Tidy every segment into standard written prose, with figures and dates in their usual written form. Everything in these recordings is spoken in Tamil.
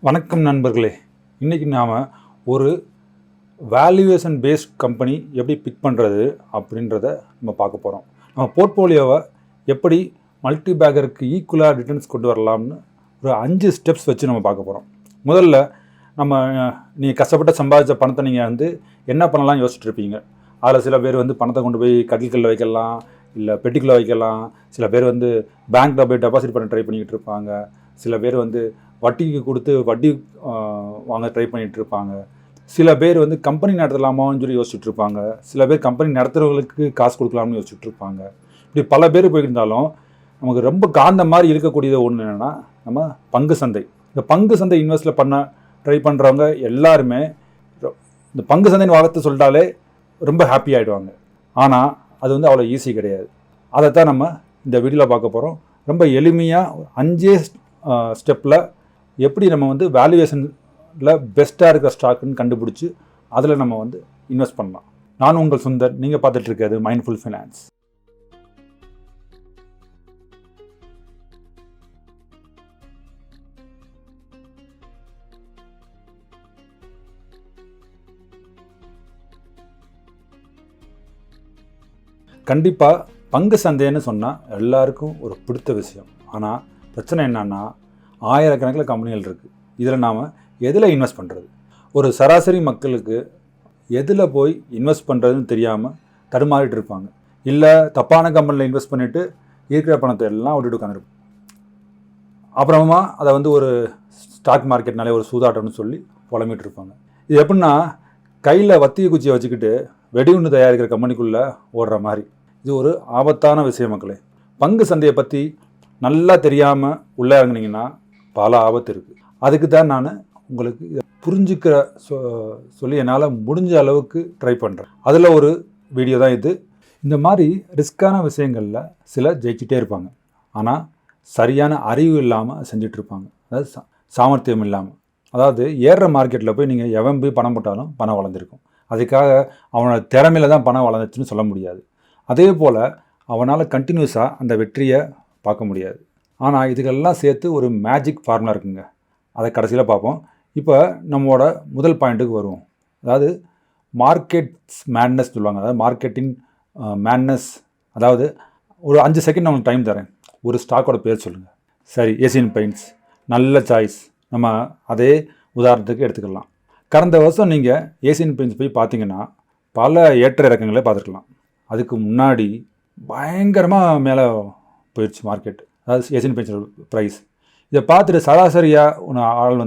வணக்கம் நண்பர்களே. இன்றைக்கி நாம் ஒரு வேல்யூவேஷன் பேஸ்ட் கம்பெனி எப்படி பிக் பண்ணுறது அப்படின்றத நம்ம பார்க்க போகிறோம். நம்ம போர்ட்ஃபோலியோவை எப்படி மல்டி பேக்கருக்கு ஈக்குவலாக ரிட்டர்ன்ஸ் கொண்டு வரலாம்னு ஒரு 5 ஸ்டெப்ஸ் வச்சு நம்ம பார்க்க போகிறோம். முதல்ல நீங்கள் கஷ்டப்பட்ட சம்பாதிச்ச பணத்தை நீங்கள் என்ன பண்ணலாம் யோசிச்சுட்டு இருப்பீங்க. அதில் சில பேர் பணத்தை கொண்டு போய் கட்டில்களில் வைக்கலாம், இல்லை பெட்டிக்குள்ளே வைக்கலாம். சில பேர் பேங்க்கில் போய் டெபாசிட் பண்ண ட்ரை பண்ணிக்கிட்டு இருப்பாங்க. சில பேர் வட்டிக்கு கொடுத்து வட்டி வாங்க ட்ரை பண்ணிகிட்டு இருப்பாங்க. சில பேர் கம்பெனி நடத்தலாமான்னு சொல்லி யோசிச்சுட்டு இருப்பாங்க. சில பேர் கம்பெனி நடத்துகிறவங்களுக்கு காசு கொடுக்கலாம்னு யோசிச்சுட்டு இருப்பாங்க. இப்படி பல பேர் போயிருந்தாலும் நமக்கு ரொம்ப காந்த மாதிரி இருக்கக்கூடியது ஒன்று என்னென்னா நம்ம பங்கு சந்தை. இந்த பங்கு சந்தை இன்வெஸ்ட்டில் பண்ண ட்ரை பண்ணுறவங்க எல்லாருமே இந்த பங்கு சந்தைன்னு வார்த்தை சொல்லிட்டாலே ரொம்ப ஹாப்பி ஆகிடுவாங்க. ஆனால் அது அவ்வளோ ஈஸி கிடையாது. அதைத்தான் நம்ம இந்த வீடியோவில் பார்க்க போகிறோம். ரொம்ப எளிமையாக 5 ஸ்டெப்பில் எப்படி நம்ம வேல்யூவேஷனில் பெஸ்ட்டாக இருக்கிற ஸ்டாக்குன்னு கண்டுபிடிச்சி அதில் நம்ம இன்வெஸ்ட் பண்ணலாம். நான் உங்கள் சுந்தர், நீங்கள் பார்த்துட்டு இருக்கிறது மைண்ட்ஃபுல் ஃபைனான்ஸ். கண்டிப்பாக பங்கு சந்தைன்னு சொன்னால் எல்லாருக்கும் ஒரு பிடித்த விஷயம். ஆனால் பிரச்சனை என்னன்னா, ஆயிரக்கணக்கில் கம்பெனிகள் இருக்குது. இதில் நாம் எதில் இன்வெஸ்ட் பண்ணுறது? ஒரு சராசரி மக்களுக்கு எதில் போய் இன்வெஸ்ட் பண்ணுறதுன்னு தெரியாமல் தடுமாறிட்டு இருப்பாங்க. இல்லை தப்பான கம்பெனியில் இன்வெஸ்ட் பண்ணிவிட்டு இருக்கிற பணத்தை எல்லாம் விட்டுட்டு உட்காந்துருப்பாங்க. அப்புறமா அதை ஒரு ஸ்டாக் மார்க்கெட்னாலே ஒரு சூதாட்டம்னு சொல்லி புலம்பிட்டு இருப்பாங்க. இது எப்படின்னா, கையில் வத்திய குச்சியை வச்சுக்கிட்டு வெடிகுண்டு தயாரிக்கிற கம்பெனிக்குள்ளே ஓடுற மாதிரி. இது ஒரு ஆபத்தான விஷயம் மக்களே. பங்கு சந்தையை பற்றி நல்லா தெரியாமல் உள்ளே இறங்குனீங்கன்னா பல ஆபத்து இருக்குது. அதுக்கு தான் நான் உங்களுக்கு இதை புரிஞ்சுக்கிற சொல்லி என்னால் முடிஞ்ச அளவுக்கு ட்ரை பண்ணுறேன். அதில் ஒரு வீடியோ தான் இது. இந்த மாதிரி ரிஸ்க்கான விஷயங்களில் சிலர் ஜெயிச்சிட்டே இருப்பாங்க. ஆனால் சரியான அறிவு இல்லாமல் செஞ்சிட்ருப்பாங்க. அதாவது சாமர்த்தியம் இல்லாமல். அதாவது ஏறுற மார்க்கெட்டில் போய் நீங்கள் எவன் போய் பணம் போட்டாலும் பணம் வளர்ந்துருக்கும். அதுக்காக அவனோட திறமையில தான் பணம் வளர்ந்துச்சுன்னு சொல்ல முடியாது. அதே போல் அவனால் கண்டினியூஸாக அந்த வெற்றியை பார்க்க முடியாது. ஆனால் இதுக்கெல்லாம் சேர்த்து ஒரு மேஜிக் ஃபார்முலா இருக்குங்க. அதை கடைசியில் பார்ப்போம். இப்போ நம்மளோட முதல் பாயிண்ட்டுக்கு வருவோம். அதாவது மார்க்கெட்ஸ் மேட்னஸ் சொல்லுவாங்க. அதாவது மார்க்கெட்டிங் மேட்னஸ். அதாவது ஒரு 5 செகண்ட் நான் உங்களுக்கு டைம் தரேன். ஒரு ஸ்டாக்கோட பேர் சொல்லுங்கள். சரி, ஏசியன் பெயிண்ட்ஸ் நல்ல சாய்ஸ். நம்ம அதே உதாரணத்துக்கு எடுத்துக்கலாம். கடந்த வருஷம் நீங்கள் ஏசியன் பெயிண்ட்ஸ் போய் பார்த்தீங்கன்னா பல ஏற்ற இறக்கங்களே பார்த்துருக்கலாம். அதுக்கு முன்னாடி பயங்கரமாக மேலே போயிடுச்சு மார்க்கெட். அதாவது ஏசியன் பெயிண்ட்ஸோட ப்ரைஸ். இதை பார்த்துட்டு சராசரியாக ஒன்று ஆள்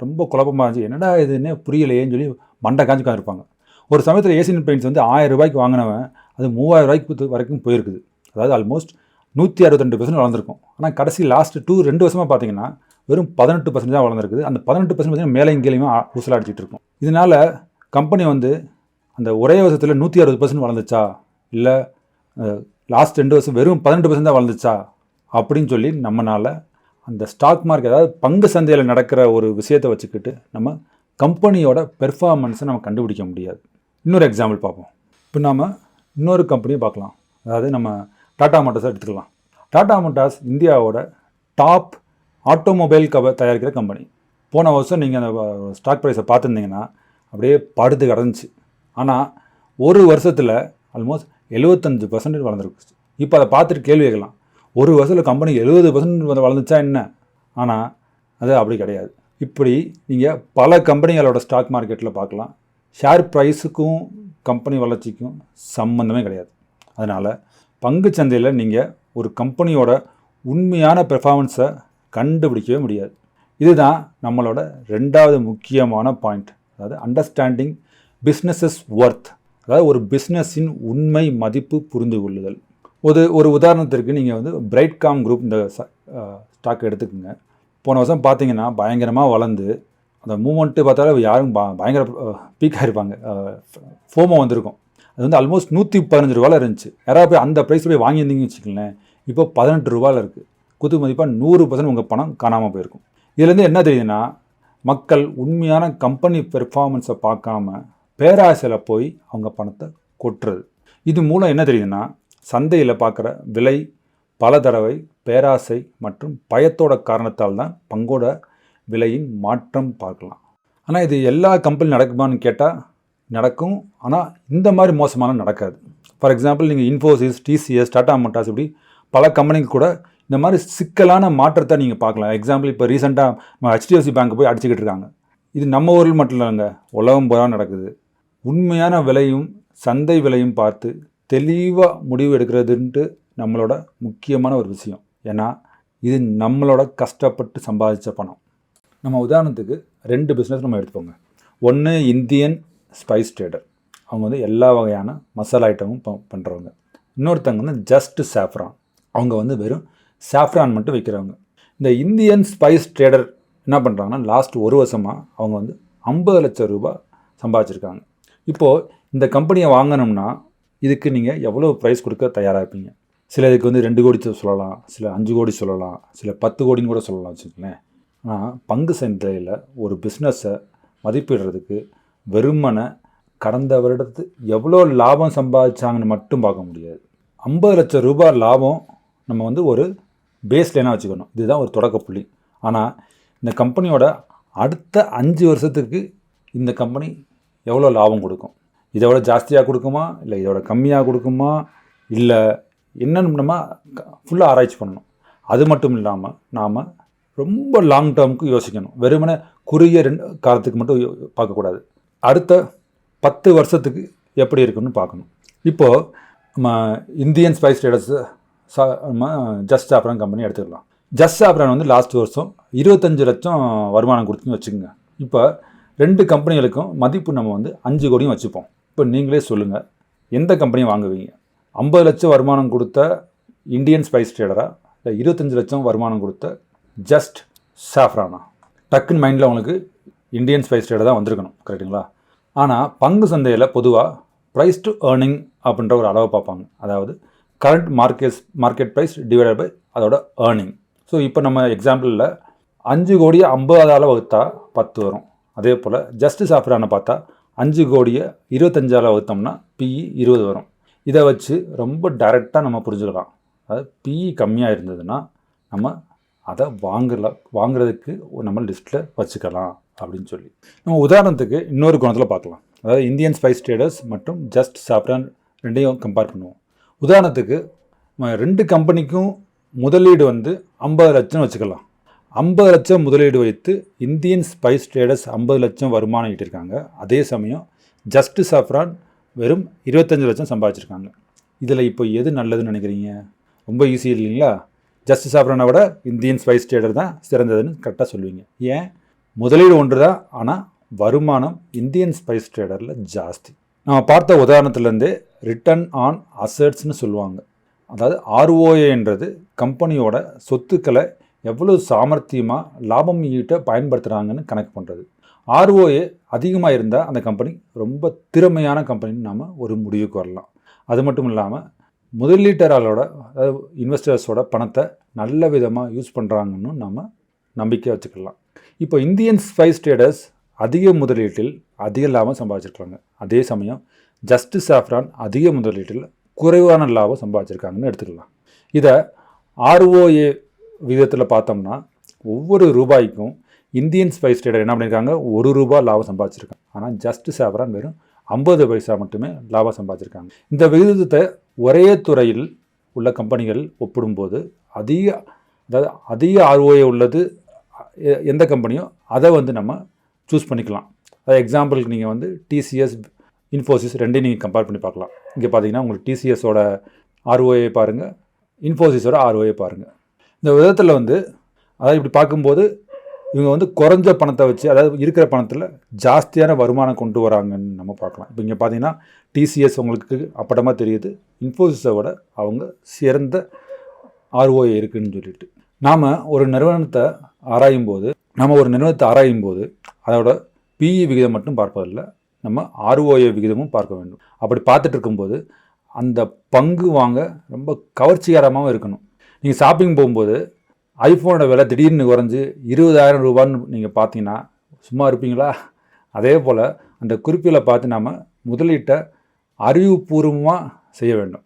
ரொம்ப குழப்பமாக இருந்துச்சு. என்னடா இதுன்னு புரியலையேன்னு சொல்லி மண்டை காஞ்சி உட்காந்துருப்பாங்க. ஒரு சமயத்தில் ஏசியன் பெயிண்ட்ஸ் 1000 ரூபாய்க்கு வாங்கினவன் அது 3000 ரூபாய்க்கு வரைக்கும் போயிருக்குது. அதாவது ஆல்மோஸ்ட் 162% வளர்ந்துருக்கும். ஆனால் கடைசி லாஸ்ட் 2 வருஷமாக பார்த்தீங்கன்னா வெறும் 18% தான் வளர்ந்துருக்குது. அந்த 18% பார்த்தீங்கன்னா மேலே இங்கேயுமே ஊசலாடிச்சிட்டு இருக்கும். இதனால் கம்பெனி அந்த ஒரே வருஷத்தில் 160% வளர்ந்துச்சா, இல்லை லாஸ்ட் 2 வருஷம் வெறும் 18% தான் வளர்ந்துச்சா அப்படின்னு சொல்லி நம்மளால் அந்த ஸ்டாக் மார்க்கெட், அதாவது பங்கு சந்தையில் நடக்கிற ஒரு விஷயத்தை வச்சுக்கிட்டு நம்ம கம்பெனியோட பெர்ஃபார்மன்ஸை நம்ம கண்டுபிடிக்க முடியாது. இன்னொரு எக்ஸாம்பிள் பார்ப்போம். இப்போ நாம் இன்னொரு கம்பெனியை பார்க்கலாம். அதாவது நம்ம டாடா மோட்டார்ஸை எடுத்துக்கலாம். டாடா மோட்டார்ஸ் இந்தியாவோட டாப் ஆட்டோமொபைல் தயாரிக்கிற கம்பெனி. போன வருஷம் நீங்கள் அந்த ஸ்டாக் ப்ரைஸை பார்த்துருந்தீங்கன்னா அப்படியே படுத்து கிடந்துச்சு. ஆனால் ஒரு வருஷத்தில் ஆல்மோஸ்ட் 75% வளர்ந்துருக்கு. இப்போ அதை பார்த்துட்டு கேள்வி கேட்கலாம், ஒரு வருஷத்தில் கம்பெனி 70% வளர்ந்துச்சா என்ன? ஆனால் அது அப்படி கிடையாது. இப்படி நீங்கள் பல கம்பெனிகளோட ஸ்டாக் மார்க்கெட்டில் பார்க்கலாம். ஷேர் ப்ரைஸுக்கும் கம்பெனி வளர்ச்சிக்கும் சம்மந்தமே கிடையாது. அதனால் பங்கு சந்தையில் நீங்கள் ஒரு கம்பெனியோட உண்மையான பெர்ஃபார்மன்ஸை கண்டுபிடிக்கவே முடியாது. இதுதான் நம்மளோட 2வது முக்கியமான பாயிண்ட். அதாவது அண்டர்ஸ்டாண்டிங் பிஸ்னஸஸ் ஒர்த். அதாவது ஒரு பிஸ்னஸின் உண்மை மதிப்பு புரிந்து கொள்ளுதல். ஒரு உதாரணத்திற்கு நீங்கள் பிரைட்காம் குரூப் இந்த ஸ்டாக் எடுத்துக்கோங்க. போன வருஷம் பார்த்தீங்கன்னா பயங்கரமாக வளர்ந்து அந்த மூமெண்ட்டு பார்த்தாலும் யாரும் பயங்கர பீக் ஆகிருப்பாங்க. ஃபோமோ வந்திருக்கும். அது ஆல்மோஸ்ட் 115 ரூபாயில் இருந்துச்சு. யாராவது போய் அந்த ப்ரைஸ் போய் வாங்கியிருந்தீங்கன்னு வச்சுக்கோங்களேன், இப்போ 18 ரூபாயில் இருக்குது. குத்து மதிப்பாக 100% உங்கள் பணம் காணாமல் போயிருக்கும். இதுலேருந்து என்ன தெரியுதுன்னா, மக்கள் உண்மையான கம்பெனி பெர்ஃபார்மன்ஸை பார்க்காம பேராசையில் போய் அவங்க பணத்தை கொட்டுறது. இது மூலம் என்ன தெரியுதுன்னா, சந்தையில் பார்க்குற விலை பல தடவை பேராசை மற்றும் பயத்தோட காரணத்தால் தான் பங்கோட விலையின் மாற்றம் பார்க்கலாம். ஆனால் இது எல்லா கம்பெனி நடக்குமான்னு கேட்டால் நடக்கும். ஆனால் இந்த மாதிரி மோசமான நடக்காது. ஃபார் எக்ஸாம்பிள் நீங்கள் இன்ஃபோசிஸ், டிசிஎஸ், டாடா மோட்டார்ஸ் இப்படி பல கம்பெனிக்கு கூட இந்த மாதிரி சிக்கலான மாற்றத்தை நீங்கள் பார்க்கலாம். எக்ஸாம்பிள் இப்போ ரீசெண்டாக நம்ம HDFC பேங்க் போய் அடிச்சுக்கிட்டு இருக்காங்க. இது நம்ம ஊரில் மட்டும் இல்லைங்க, உலகம் பூரா நடக்குது. உண்மையான விலையும் சந்தை விலையும் பார்த்து தெளிவாக முடிவு எடுக்கிறதுன்ட்டு நம்மளோட முக்கியமான ஒரு விஷயம். ஏன்னா இது நம்மளோட கஷ்டப்பட்டு சம்பாதிச்ச பணம். நம்ம உதாரணத்துக்கு 2 பிஸ்னஸ் நம்ம எடுத்துப்போங்க. ஒன்று இந்தியன் ஸ்பைஸ் ட்ரேடர், அவங்க வந்து எல்லா வகையான மசாலா ஐட்டமும் பண்ணுறவங்க. இன்னொருத்தவங்க வந்து ஜஸ்ட் சாஃப்ரான், அவங்க வந்து வெறும் சாஃப்ரான் மட்டும் விற்கிறவங்க. இந்த இந்தியன் ஸ்பைஸ் ட்ரேடர் என்ன பண்ணுறாங்கன்னா லாஸ்ட் 1 வருஷமாக அவங்க வந்து 50 லட்சம் ரூபாய் சம்பாதிச்சிருக்காங்க. இப்போது இந்த கம்பெனியை வாங்கணும்னா இதுக்கு நீங்கள் எவ்வளோ ப்ரைஸ் கொடுக்க தயாராக இருப்பீங்க? சில இதுக்கு வந்து 2 கோடி சொல்லலாம், சில 5 கோடி சொல்லலாம், சில 10 கோடின்னு கூட சொல்லலாம் வச்சுக்கோங்களேன். ஆனால் பங்கு சந்தையில் ஒரு பிஸ்னஸை மதிப்பிடுறதுக்கு வெறுமனை கடந்த வருடத்து எவ்வளோ லாபம் சம்பாதிச்சாங்கன்னு மட்டும் பார்க்க முடியாது. 50 லட்சம் ரூபாய் லாபம் நம்ம வந்து ஒரு பேஸ் லைனாக வச்சுக்கணும். இதுதான் ஒரு தொடக்க புள்ளி. ஆனால் இந்த கம்பெனியோட அடுத்த 5 வருஷத்துக்கு இந்த கம்பெனி எவ்வளோ லாபம் கொடுக்கும்? இதோட ஜாஸ்தியாக கொடுக்குமா, இல்லை இதோட கம்மியாக கொடுக்குமா, இல்லை என்னன்னு நம்ம ஃபுல்லாக ஆராய்ச்சி பண்ணணும். அது மட்டும் இல்லாமல் நாம் ரொம்ப லாங் டேர்முக்கு யோசிக்கணும். வெறுமனே குறுகிய காலத்துக்கு மட்டும் பார்க்கக்கூடாது. அடுத்த 10 வருஷத்துக்கு எப்படி இருக்குன்னு பார்க்கணும். இப்போது நம்ம இந்தியன் ஸ்பைஸ் ட்ரேடர்ஸ் நம்ம ஜஸ்ட் சாஃப்ரான் கம்பெனி எடுத்துக்கலாம். ஜஸ்ட் சாஃப்ரான் வந்து லாஸ்ட் வருஷம் 25 லட்சம் வருமானம் கொடுத்துன்னு வச்சுக்கோங்க. இப்போ 2 கம்பெனிகளுக்கும் மதிப்பு நம்ம வந்து 5 கோடியும் வச்சுப்போம். இப்போ நீங்களே சொல்லுங்கள், எந்த கம்பெனியை வாங்குவீங்க? 50 லட்சம் வருமானம் கொடுத்த இந்தியன் ஸ்பைஸ் ட்ரேடரா, இல்லை 25 லட்சம் வருமானம் கொடுத்த ஜஸ்ட் சாஃப்ரானா? டக்குன்னு மைண்டில் உங்களுக்கு இந்தியன் ஸ்பைஸ் ட்ரேடர் தான் வந்திருக்கணும், கரெக்டுங்களா? ஆனால் பங்கு சந்தையில் பொதுவாக ப்ரைஸ் டு ஏர்னிங் அப்படின்ற ஒரு அளவை பார்ப்பாங்க. அதாவது current market price divided by அதோட ஏர்னிங். ஸோ இப்போ நம்ம எக்ஸாம்பிளில் 5 கோடியை 50ஆல் வகுத்தா 10 வரும். அதே போல் ஜஸ்ட் சாஃப்ரானை பார்த்தா 5 கோடியை 25ஆல் வகுத்தோம்னா PE 20 வரும். இதை வச்சு ரொம்ப டைரெக்டாக நம்ம புரிஞ்சுக்கலாம். அதாவது PE கம்மியாக இருந்ததுன்னா நம்ம அதை வாங்குறதுக்கு நம்ம லிஸ்ட்டில் வச்சுக்கலாம் அப்படின்னு சொல்லி. நம்ம உதாரணத்துக்கு இன்னொரு கோணத்தில் பார்க்கலாம். அதாவது இந்தியன் ஸ்பைஸ் ட்ரேடர்ஸ் மற்றும் ஜஸ்ட் சாஃப்ரான் ரெண்டையும் கம்பேர் பண்ணுவோம். உதாரணத்துக்கு 2 கம்பெனிக்கும் முதலீடு வந்து 50 லட்சம் வச்சுக்கலாம். 50 லட்சம் முதலீடு வைத்து இந்தியன் ஸ்பைஸ் ட்ரேடர்ஸ் 50 லட்சம் வருமானம் ஈட்டிருக்காங்க. அதே சமயம் ஜஸ்ட் சாஃப்ரான் வெறும் 25 லட்சம் சம்பாதிச்சிருக்காங்க. இதில் இப்போ எது நல்லதுன்னு நினைக்கிறீங்க? ரொம்ப ஈஸி இல்லைங்களா? ஜஸ்ட் சாஃப்ரானை விட இந்தியன் ஸ்பைஸ் ட்ரேடர் தான் சிறந்ததுன்னு கரெக்டாக சொல்லுவீங்க. ஏன்? முதலீடு ஒன்று தான், ஆனால் வருமானம் இந்தியன் ஸ்பைஸ் ட்ரேடரில் ஜாஸ்தி. நம்ம பார்த்த உதாரணத்துலேருந்தே ரிட்டர்ன் ஆன் அசட்ஸ்னு சொல்லுவாங்க. அதாவது ROAன்றது கம்பெனியோட சொத்துக்களை எவ்வளோ சாமர்த்தியமாக லாபம் ஈட்ட பயன்படுத்துகிறாங்கன்னு கணக்கு பண்ணுறது. ROA அதிகமாக இருந்தால் அந்த கம்பெனி ரொம்ப திறமையான கம்பெனின்னு நாம் ஒரு முடிவுக்கு வரலாம். அது மட்டும் இல்லாமல் முதலீட்டாளரோட, அதாவது இன்வெஸ்டர்ஸோட பணத்தை நல்ல விதமாக யூஸ் பண்ணுறாங்கன்னு நாம் நம்பிக்கை வச்சுக்கலாம். இப்போ இந்தியன் ஸ்பைஸ் ட்ரேடர்ஸ் அதிக முதலீட்டில் அதிக லாபம் சம்பாதிச்சிருக்காங்க. அதே சமயம் ஜஸ்ட் சாஃப்ரான் அதிக முதலீட்டில் குறைவான லாபம் சம்பாதிச்சிருக்காங்கன்னு எடுத்துக்கலாம். இதை ROA விகிதத்தில் பார்த்தோம்னா ஒவ்வொரு ரூபாய்க்கும் இந்தியன் ஸ்பைஸ் ட்ரேடர் என்ன பண்ணியிருக்காங்க? 1 ரூபாய் லாபம் சம்பாதிச்சிருக்காங்க. ஆனால் ஜஸ்ட் சாஃப்ரான் வெறும் 50 பைசா மட்டுமே லாபம் சம்பாதிச்சிருக்காங்க. இந்த விகிதத்தை ஒரே துறையில் உள்ள கம்பெனிகள் ஒப்பிடும்போது அதிக ROA உள்ளது எந்த கம்பெனியோ அதை வந்து நம்ம சூஸ் பண்ணிக்கலாம். அதாவது எக்ஸாம்பிளுக்கு நீங்கள் வந்து TCS, இன்ஃபோசிஸ் ரெண்டையும் நீங்கள் கம்பேர் பண்ணி பார்க்கலாம். இங்கே பார்த்தீங்கன்னா உங்களுக்கு TCSோட ROA பாருங்கள், இன்ஃபோசிஸோட ROA பாருங்கள். இந்த விதத்தில் வந்து அதாவது இப்படி பார்க்கும்போது இவங்க வந்து குறைஞ்ச பணத்தை வச்சு, அதாவது இருக்கிற பணத்தில் ஜாஸ்தியான வருமானம் கொண்டு வராங்கன்னு நம்ம பார்க்கலாம். இப்போ இங்கே பார்த்தீங்கன்னா TCS உங்களுக்கு அப்பட்டமாக தெரியுது, இன்ஃபோசிஸை விட அவங்க சிறந்த ROA இருக்குதுன்னு சொல்லிட்டு. நாம் ஒரு நிறுவனத்தை ஆராயும் போது அதோட PE விகிதம் மட்டும் பார்ப்பதில்லை, நம்ம ROA விகிதமும் பார்க்க வேண்டும். அப்படி பார்த்துட்டு இருக்கும்போது அந்த பங்கு வாங்க ரொம்ப கவர்ச்சிகரமாகவும் இருக்கணும். நீங்கள் ஷாப்பிங் போகும்போது ஐஃபோனோட விலை திடீர்னு குறைஞ்சி 20,000 ரூபான்னு நீங்கள் பார்த்தீங்கன்னா சும்மா இருப்பீங்களா? அதே போல் அந்த குறிப்பில் பார்த்து நாம் முதலீட்டை அறிவுபூர்வமாக செய்ய வேண்டும்.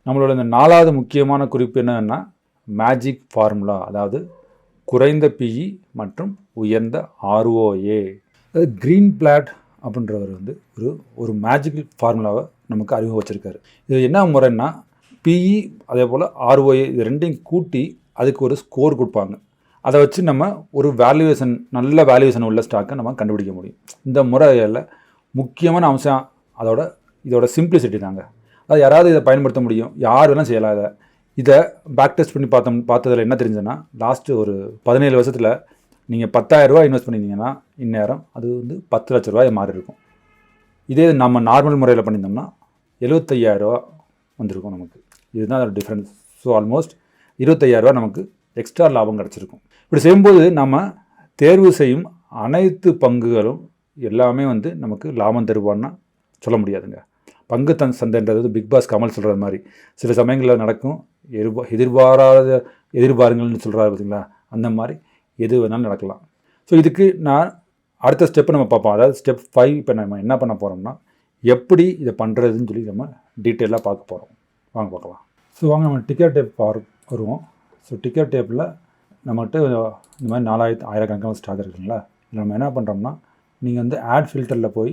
நம்மளோட இந்த 4வது முக்கியமான குறிப்பு என்னன்னா மேஜிக் ஃபார்முலா, அதாவது குறைந்த பிஇ மற்றும் உயர்ந்த ஆர்ஓஏ. அதாவது க்ரீன் பிளாட் அப்படின்றவர் வந்து ஒரு மேஜிக்கல் ஃபார்முலாவை நமக்கு அறிமுகம் வச்சுருக்காரு. இது என்ன முறைன்னா பிஇ அதே போல் ஆர்ஓஏ இது ரெண்டையும் கூட்டி அதுக்கு ஒரு ஸ்கோர் கொடுப்பாங்க. அதை வச்சு நம்ம ஒரு வேல்யூவேஷன் நல்ல வேல்யூவேஷன் உள்ள ஸ்டாக்கை நம்ம கண்டுபிடிக்க முடியும். இந்த முறையில் முக்கியமான அம்சம் இதோட சிம்பிளிசிட்டி தாங்க. அது யாராவது இதை பயன்படுத்த முடியும், யார் வேணாலும் செய்யலாம். இதை பேக் டெஸ்ட் பண்ணி பார்த்ததில் என்ன தெரிஞ்சதுன்னா லாஸ்ட்டு ஒரு 17 வருஷத்தில் நீங்கள் 10,000 ரூபா இன்வெஸ்ட் பண்ணியிருந்தீங்கன்னா இந்நேரம் அது வந்து 10 லட்ச ரூபாய் மாறி இருக்கும். இதே நம்ம நார்மல் முறையில் பண்ணியிருந்தோம்னா 75,000 ரூபா வந்திருக்கும் நமக்கு. இதுதான் அதோட டிஃப்ரென்ஸ். ஸோ ஆல்மோஸ்ட் 25,000 ரூபா நமக்கு எக்ஸ்ட்ரா லாபம் கிடச்சிருக்கும். இப்படி செய்யும்போது நம்ம தேர்வு செய்யும் அனைத்து பங்குகளும் எல்லாமே வந்து நமக்கு லாபம் தருவான்னா சொல்ல முடியாதுங்க. பங்கு சந்தைன்றது பிக் பாஸ் கமல் சொல்கிற மாதிரி சில சமயங்களில் நடக்கும். எதிர்பாருங்கள்னு சொல்கிறாரு பார்த்தீங்களா, அந்த மாதிரி எது வேணாலும் நடக்கலாம். ஸோ இதுக்கு நான் அடுத்த ஸ்டெப்பை நம்ம பார்ப்போம். அதாவது ஸ்டெப் 5 இப்போ நம்ம என்ன பண்ண போகிறோம்னா எப்படி இதை பண்ணுறதுன்னு சொல்லி நம்ம டீட்டெயிலாக பார்க்க போகிறோம். வாங்க பார்க்கலாம். ஸோ வாங்க நம்ம டிக்கெட் டேப் வருவோம். ஸோ டிக்கெட் டேப்பில் நம்மகிட்ட இந்த மாதிரி 4,000 ஸ்டாக் இருக்குங்களா. நம்ம என்ன பண்ணுறோம்னா நீங்கள் வந்து ஆட் ஃபில்டரில் போய்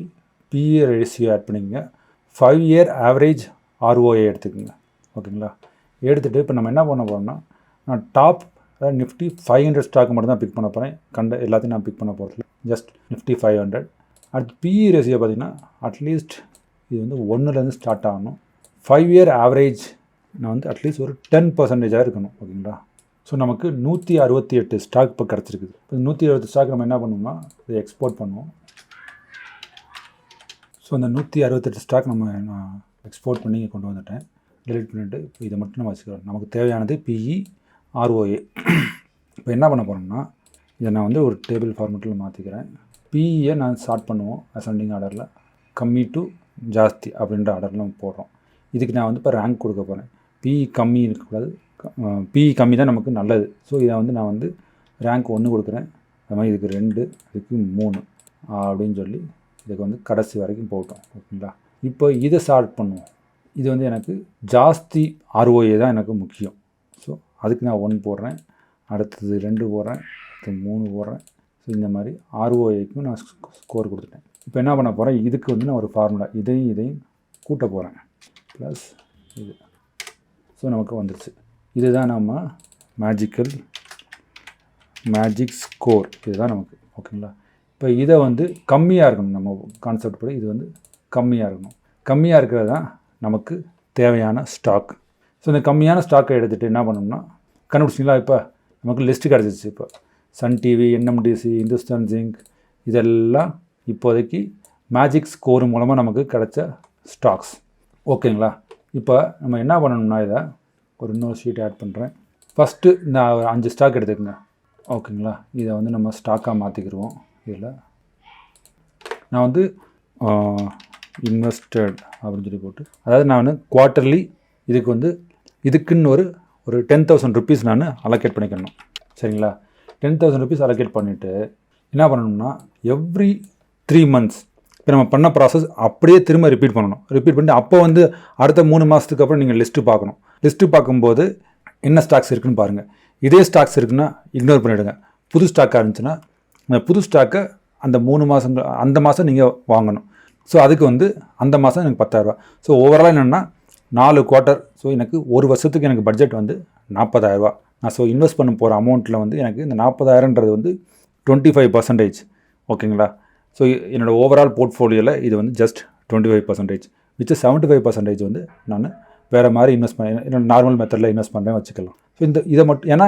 பிஇ ரேஷியோ ஆட் பண்ணிக்கங்க. 5 இயர் ஆவரேஜ் ஆர்ஓஏ எடுத்துக்கோங்க. ஓகேங்களா. எடுத்துகிட்டு இப்போ நம்ம என்ன பண்ண போகிறோம்னா நான் டாப் அதாவது நிஃப்டி 500 ஸ்டாக் மட்டும் தான் பிக் பண்ண போகிறேன். எல்லாத்தையும் நான் பிக் பண்ண போகிறது ஜஸ்ட் நிஃப்டி 500. அடுத்து பிஇ ரேஷியோ பார்த்திங்கன்னா அட்லீஸ்ட் இது வந்து 1லேருந்து ஸ்டார்ட் ஆகணும். 5 இயர் ஆவரேஜ் நான் வந்து அட்லீஸ்ட் ஒரு 10% இருக்கணும். ஓகேங்களா. ஸோ நமக்கு 168 ஸ்டாக் இப்போ கிடச்சிருக்குது. இப்போ 170 ஸ்டாக் நம்ம என்ன பண்ணுவோம்னா இதை எக்ஸ்போர்ட் பண்ணுவோம். ஸோ அந்த 168 ஸ்டாக் நான் எக்ஸ்போர்ட் பண்ணி கொண்டு வந்துட்டேன். டெலிட் பண்ணிவிட்டு இதை மட்டும் நம்ம வச்சுக்கிறோம். நமக்கு தேவையானது பிஇ ஆர்ஓஏ. இப்போ என்ன பண்ண போகிறோம்னா இதை நான் வந்து ஒரு டேபிள் ஃபார்மேட்டில் மாற்றிக்கிறேன். பிஇயை நான் ஸ்டார்ட் பண்ணுவோம் அசெண்டிங் ஆர்டரில், கம்மி டு ஜாஸ்தி அப்படின்ற ஆர்டரில் நம்ம போடுறோம். இதுக்கு நான் வந்து இப்போ ரேங்க் கொடுக்க போகிறேன். பிஇ கம்மி இருக்கக்கூடாது, பிஇ கம்மி தான் நமக்கு நல்லது. ஸோ இதை வந்து நான் வந்து ரேங்க் 1 கொடுக்குறேன். அது மாதிரி இதுக்கு 2, இதுக்கு 3 அப்படின்னு சொல்லி இதுக்கு வந்து கடைசி வரைக்கும் போட்டோம். ஓகேங்களா. இப்போ இதை ஸ்டார்ட் பண்ணுவோம். இது வந்து எனக்கு ஜாஸ்தி ஆர்ஓஏ தான் எனக்கு முக்கியம். ஸோ அதுக்கு நான் 1 போடுறேன், அடுத்தது 2 போடுறேன், அடுத்து 3 போடுறேன். ஸோ இந்த மாதிரி ஆர்ஓஏக்கும் நான் ஸ்கோர் கொடுத்துட்டேன். இப்போ என்ன பண்ண போகிறேன், இதுக்கு வந்து நான் ஒரு ஃபார்முலா இதையும் கூட்ட போகிறேன் ப்ளஸ் இது. ஸோ நமக்கு வந்துடுச்சு. இதுதான் நம்ம மேஜிக் ஸ்கோர். இதுதான் நமக்கு. ஓகேங்களா. இப்போ இதை வந்து கம்மியாக இருக்கணும். நம்ம கான்செப்ட் படி இது வந்து கம்மியாக இருக்கணும். கம்மியாக இருக்கிறது தான் நமக்கு தேவையான ஸ்டாக். ஸோ இந்த கம்மியான ஸ்டாக்கை எடுத்துகிட்டு என்ன பண்ணோம்னா கண்டுபிடிச்சிங்களா. இப்போ நமக்கு லிஸ்ட்டு கிடச்சிச்சு. இப்போ Sun TV, NMDC, Hindustan zinc இதெல்லாம் இப்போதைக்கு மேஜிக் ஸ்கோர் மூலமாக நமக்கு கிடைச்ச ஸ்டாக்ஸ். ஓகேங்களா. இப்போ நம்ம என்ன பண்ணணும்னா இதை ஒரு இன்னொரு ஷீட் ஆட் பண்ணுறேன். ஃபஸ்ட்டு இந்த 5 ஸ்டாக் எடுத்துக்கங்க. ஓகேங்களா. இதை வந்து நம்ம ஸ்டாக்காக மாற்றிக்கிடுவோம். இதில் நான் வந்து இன்வெஸ்டட் அப்படின்னு சொல்லி போட்டு, அதாவது நான் வந்து குவார்ட்டர்லி இதுக்குன்னு ஒரு 10,000 ருபீஸ் நான் அலோகேட் பண்ணிக்கணும். சரிங்களா. 10,000 ருபீஸ் அலோகேட் பண்ணிவிட்டு என்ன பண்ணணும்னா எவ்ரி 3 months இப்போ நம்ம பண்ண ப்ராசஸ் அப்படியே திரும்ப ரிப்பீட் பண்ணணும். ரிப்பீட் பண்ணிட்டு அப்போ வந்து அடுத்த 3 மாதத்துக்கு அப்புறம் நீங்கள் லிஸ்ட்டு பார்க்கணும். லிஸ்ட்டு பார்க்கும்போது என்ன ஸ்டாக்ஸ் இருக்குதுன்னு பாருங்கள். இதே ஸ்டாக்ஸ் இருக்குன்னா இக்னோர் பண்ணிவிடுங்க. புது ஸ்டாக்காக இருந்துச்சுன்னா அந்த புது ஸ்டாக்கை அந்த 3 மாதங்கள் அந்த மாதம் நீங்கள் வாங்கணும். ஸோ அதுக்கு வந்து அந்த மாதம் எனக்கு 10,000 ரூபா. ஸோ ஓவராலாக என்னென்னா 4 குவார்ட்டர். ஸோ எனக்கு ஒரு வருஷத்துக்கு எனக்கு பட்ஜெட் வந்து 40,000 ரூபா. நான் ஸோ இன்வெஸ்ட் பண்ண போகிற அமௌண்ட்டில் வந்து எனக்கு இந்த 40,000ன்றது வந்து 25%. ஓகேங்களா. ஸோ என்னோடய ஓவரால் போர்ட்ஃபோலியோவில் இது வந்து ஜஸ்ட் 25%. மிச்சம் 75% வந்து நான் வேறு மாதிரி இன்வெஸ்ட் பண்ண என்னோட நார்மல் மெத்தடில் இன்வெஸ்ட் பண்ணுறேன் வச்சுக்கலாம். ஸோ இதை மட்டும் ஏன்னா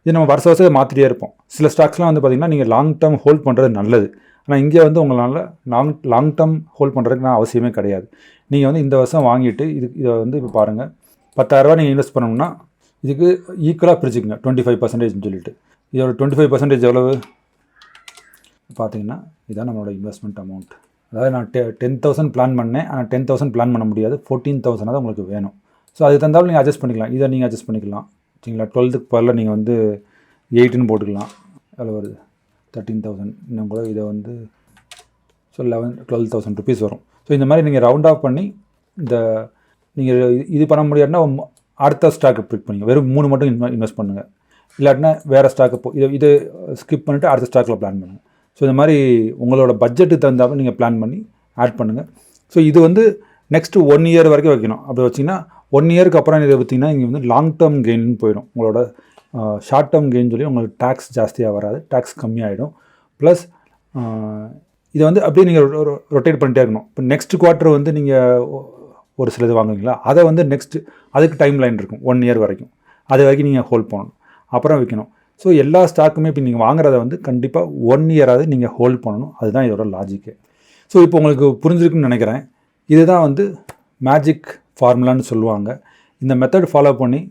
இது நம்ம வருஷம் மாற்றிட்டே இருப்போம். சில ஸ்டாக்ஸ்லாம் வந்து பார்த்திங்கன்னா நீங்கள் லாங் டேர்ம் ஹோல்ட் பண்ணுறது நல்லது. ஆனால் இங்கே வந்து உங்களால் லாங் டேர்ம் ஹோல்ட் பண்ணுறதுக்கு நான் அவசியமே கிடையாது. நீங்கள் வந்து இந்த வருஷம் வாங்கிட்டு இதை வந்து இப்போ பாருங்கள் 10,000 ரூபா நீங்கள் இன்வெஸ்ட் பண்ணணும்னா இதுக்கு ஈக்குவலாக பிரிச்சுக்கோங்க 25%ன்னு சொல்லிட்டு. இதோட 25% எவ்வளவு பார்த்தீங்கன்னா இதுதான் நம்மளோட இன்வெஸ்ட்மெண்ட் அமௌண்ட். அதாவது நான் 10,000 பிளான் பண்ணேன். ஆனால் 10,000 பிளான் பண்ண முடியாது. 14,000 தான் உங்களுக்கு வேணும். ஸோ அது தந்தாலும் நீங்கள் அட்ஜஸ்ட் பண்ணிக்கலாம். இதை நீங்கள் அட்ஜஸ்ட் பண்ணிக்கலாம். சரிங்களா. 12க்கு பதில் நீங்கள் வந்து 8ன்னு போட்டுக்கலாம். எவ்வளோ வருது 13,000. இன்னும் கூட இதை வந்து ஸோ 12,000 ருபீஸ் வரும். ஸோ இந்த மாதிரி நீங்கள் ரவுண்ட் ஆஃப் பண்ணி இந்த நீங்கள் இது பண்ண முடியாதுன்னா அடுத்த ஸ்டாக்கு பிக் பண்ணிங்க. வெறும் 3 மட்டும் இன்வெஸ்ட் பண்ணுங்கள். இல்லாட்டினா வேறு ஸ்டாக்கு இது ஸ்கிப் பண்ணிவிட்டு அடுத்த ஸ்டாக்கில் பிளான் பண்ணுங்கள். ஸோ இந்த மாதிரி உங்களோட பட்ஜெட்டுக்கு தகுந்தாப்புல நீங்கள் பிளான் பண்ணி ஆட் பண்ணுங்கள். ஸோ இது வந்து நெக்ஸ்ட்டு 1 இயர் வரைக்கும் வைக்கணும். அப்படி வச்சிங்கன்னா 1 இயருக்கு அப்புறம் இதை பார்த்திங்கன்னா இங்கே வந்து லாங் டேர்ம் கெயின்னு போயிடும். உங்களோட ஷார்ட் டேர்ம் கெயின் சொல்லி உங்களுக்கு டேக்ஸ் ஜாஸ்தியாக வராது, டேக்ஸ் கம்மியாகிடும். ப்ளஸ் இதை வந்து அப்படியே நீங்கள் ரொட்டேட் பண்ணிட்டே இருக்கணும். இப்போ நெக்ஸ்ட் குவார்ட்டர் வந்து நீங்கள் ஒரு சில இது வாங்குவீங்களா, அதை வந்து நெக்ஸ்ட்டு அதுக்கு டைம் லைன் இருக்கும் 1 இயர் வரைக்கும். அது வரைக்கும் நீங்கள் ஹோல்ட் பண்ணணும், அப்புறம் விற்கணும். ஸோ எல்லா ஸ்டாக்குமே இப்போ நீங்கள் வாங்குறத வந்து கண்டிப்பாக 1 இயராவது நீங்கள் ஹோல்ட் பண்ணணும். அதுதான் இதோட லாஜிக்கு. ஸோ இப்போ உங்களுக்கு புரிஞ்சிருக்குன்னு நினைக்கிறேன். இதுதான் வந்து மேஜிக் ஃபார்முலான்னு சொல்லுவாங்க. இந்த மெத்தட் ஃபாலோ பண்ணி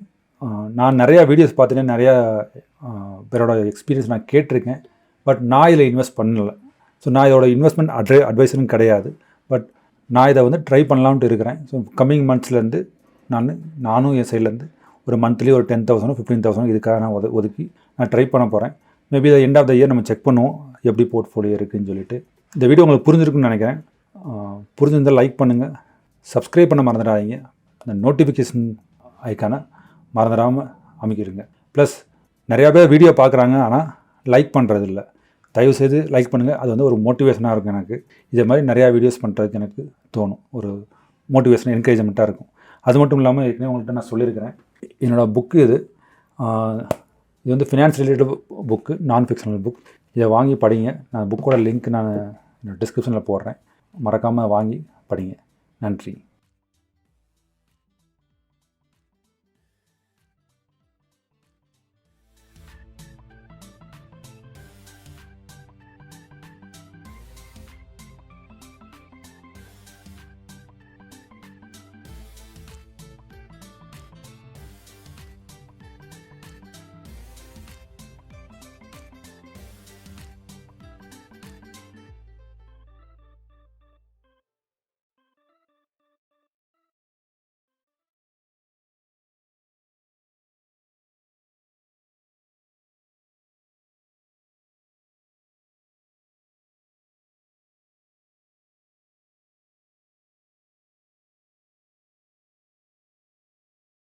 நான் நிறையா வீடியோஸ் பார்த்துட்டேன், நிறையா பேரோட எக்ஸ்பீரியன்ஸ் நான் கேட்டிருக்கேன். பட் நான் இதில் இன்வெஸ்ட் பண்ணலை. ஸோ நான் இதோட இன்வெஸ்ட்மெண்ட் அட்வைஸரும் கிடையாது. பட் நான் இதை வந்து ட்ரை பண்ணலான்ட்டு இருக்கிறேன். ஸோ கம்மிங் மந்த்ஸ்லேருந்து நானும் என் சைட்லேருந்து ஒரு மந்த்லி ஒரு 10,000 15,000 இதுக்காக நான் ஒதுக்கி நான் ட்ரை பண்ண போகிறேன். மேபி இதை எண்ட் ஆஃப் த இயர் நம்ம செக் பண்ணுவோம் எப்படி போர்ட்ஃபோலியோ இருக்குதுன்னு சொல்லிட்டு. இந்த வீடியோ உங்களுக்கு புரிஞ்சிருக்குன்னு நினைக்கிறேன். புரிஞ்சிருந்தால் லைக் பண்ணுங்கள், சப்ஸ்கிரைப் பண்ண மறந்துடாதீங்க, அந்த நோட்டிஃபிகேஷன் ஐக்கானை மறந்துடாமல் அமைக்கிடுங்க. ப்ளஸ் நிறையா பேர் வீடியோ பார்க்குறாங்க, ஆனால் லைக் பண்ணுறது இல்லை. தயவுசெய்து லைக் பண்ணுங்கள். அது வந்து ஒரு மோட்டிவேஷனாக இருக்கும் எனக்கு. இதே மாதிரி நிறையா வீடியோஸ் பண்ணுறதுக்கு எனக்கு தோணும். ஒரு மோட்டிவேஷன் என்கரேஜ்மெண்ட்டாக இருக்கும். அது மட்டும் இல்லாமல் ஏற்கனவே உங்கள்கிட்ட நான் சொல்லியிருக்கிறேன், என்னோடய புக்கு இது வந்து ஃபினான்ஸ் ரிலேட்டட் புக்கு, நான் ஃபிக்ஷனல் புக். இதை வாங்கி படிங்க. நான் புக்கோட லிங்க் நான் டிஸ்கிரிப்ஷனில் போடுறேன். மறக்காமல் வாங்கி படிங்க. நன்றி.